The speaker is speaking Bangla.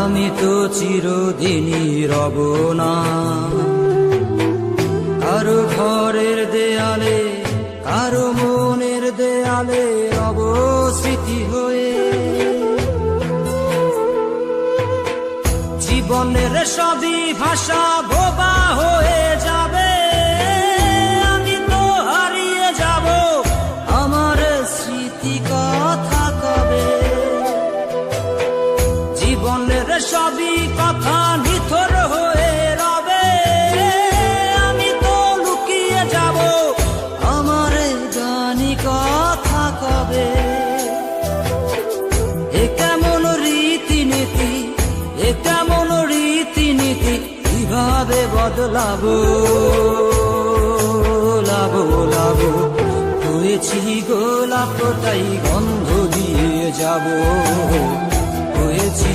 আমি তো চিরদিনই রব না কারো ঘরের দেয়ালে, কারো মনের দেয়ালে রব স্মৃতি হয়ে। জীবনের সবই ভাষা বোবা হয়ে যাবে, আমি তো হারিয়ে যাব, আমার স্মৃতি কথা কবে। জীবনের সবই কথা নিথর হয়ে রবে, আমি তো লুকিয়ে যাব, আমার জানি কথা কবে। এ কেমন রীতিনীতি, এ কেমন রীতিনীতি, কিভাবে বদলাবো লাবো লাবো। হয়েছি গোলাপ তাই গন্ধ দিয়ে যাব, হয়েছি